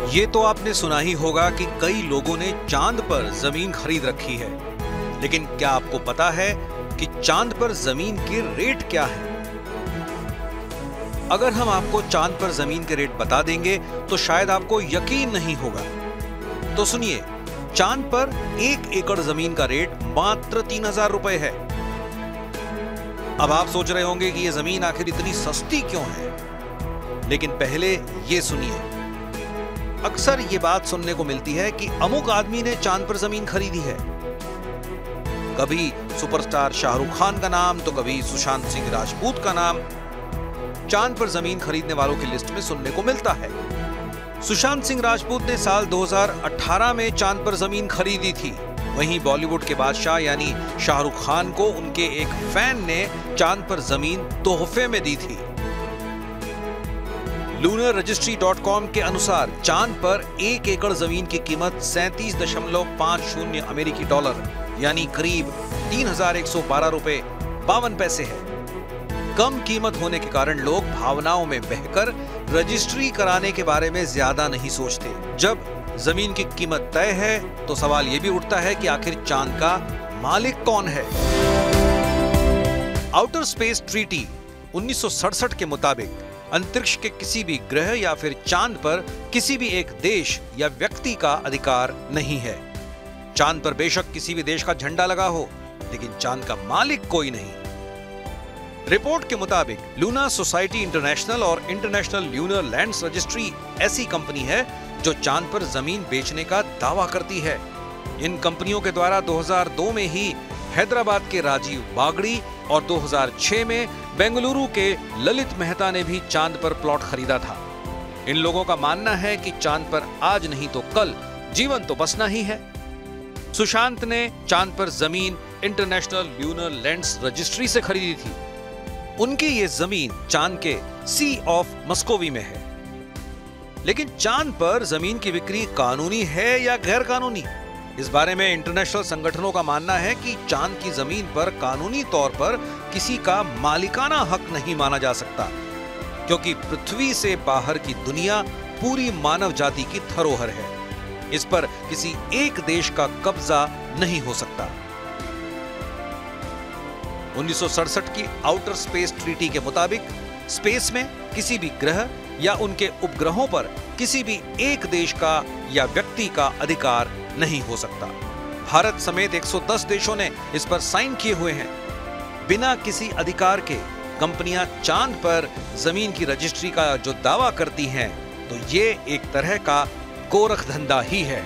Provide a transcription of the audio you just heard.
ये तो आपने सुना ही होगा कि कई लोगों ने चांद पर जमीन खरीद रखी है, लेकिन क्या आपको पता है कि चांद पर जमीन के रेट क्या है? अगर हम आपको चांद पर जमीन के रेट बता देंगे तो शायद आपको यकीन नहीं होगा। तो सुनिए, चांद पर 1 एकड़ जमीन का रेट मात्र 3000 रुपए है। अब आप सोच रहे होंगे कि यह जमीन आखिर इतनी सस्ती क्यों है, लेकिन पहले यह सुनिए। अक्सर यह बात सुनने को मिलती है कि अमुक आदमी ने चांद पर जमीन खरीदी है। कभी सुपरस्टार शाहरुख खान का नाम तो कभी सुशांत सिंह राजपूत का नाम चांद पर जमीन खरीदने वालों की लिस्ट में सुनने को मिलता है। सुशांत सिंह राजपूत ने साल 2018 में चांद पर जमीन खरीदी थी। वहीं बॉलीवुड के बादशाह यानी शाहरुख खान को उनके एक फैन ने चांद पर जमीन तोहफे में दी थी। lunarregistry.com के अनुसार चांद पर 1 एकड़ जमीन की कीमत 37.50 अमेरिकी डॉलर यानी करीब 3112 रुपए 52 पैसे है। कम कीमत होने के कारण लोग भावनाओं में बहकर रजिस्ट्री कराने के बारे में ज्यादा नहीं सोचते। जब जमीन की कीमत तय है तो सवाल यह भी उठता है कि आखिर चांद का मालिक कौन है। आउटर स्पेस ट्रीटी 1967 के मुताबिक अंतरिक्ष के किसी भी ग्रह या फिर चांद पर किसी भी एक देश या व्यक्ति का अधिकार नहीं है। चांद पर बेशक किसी भी देश का झंडा लगा हो, लेकिन चांद का मालिक कोई नहीं। रिपोर्ट के मुताबिक लूना सोसाइटी इंटरनेशनल और इंटरनेशनल ल्यूनर लैंड्स रजिस्ट्री ऐसी कंपनी है जो चांद पर जमीन बेचने का दावा करती है। इन कंपनियों के द्वारा 2002 में ही हैदराबाद के राजीव बागड़ी और 2006 में बेंगलुरु के ललित मेहता ने भी चांद पर प्लॉट खरीदा था। इन लोगों का मानना है कि चांद पर आज नहीं तो कल जीवन तो बसना ही है। सुशांत ने चांद पर जमीन इंटरनेशनल ल्यूनर लैंड्स रजिस्ट्री से खरीदी थी। उनकी ये जमीन चांद के सी ऑफ मस्कोवी में है। लेकिन चांद पर जमीन की बिक्री कानूनी है या गैर कानूनी, इस बारे में इंटरनेशनल संगठनों का मानना है कि चांद की जमीन पर कानूनी तौर पर किसी का मालिकाना हक नहीं माना जा सकता, क्योंकि पृथ्वी से बाहर की दुनिया पूरी मानव जाति की धरोहर है। इस पर किसी एक देश का कब्जा नहीं हो सकता। 1967 की आउटर स्पेस ट्रीटी के मुताबिक स्पेस में किसी भी ग्रह या उनके उपग्रहों पर किसी भी एक देश का या व्यक्ति का अधिकार नहीं हो सकता। भारत समेत 110 देशों ने इस पर साइन किए हुए हैं। बिना किसी अधिकार के कंपनियां चांद पर जमीन की रजिस्ट्री का जो दावा करती हैं, तो ये एक तरह का गोरख धंधा ही है।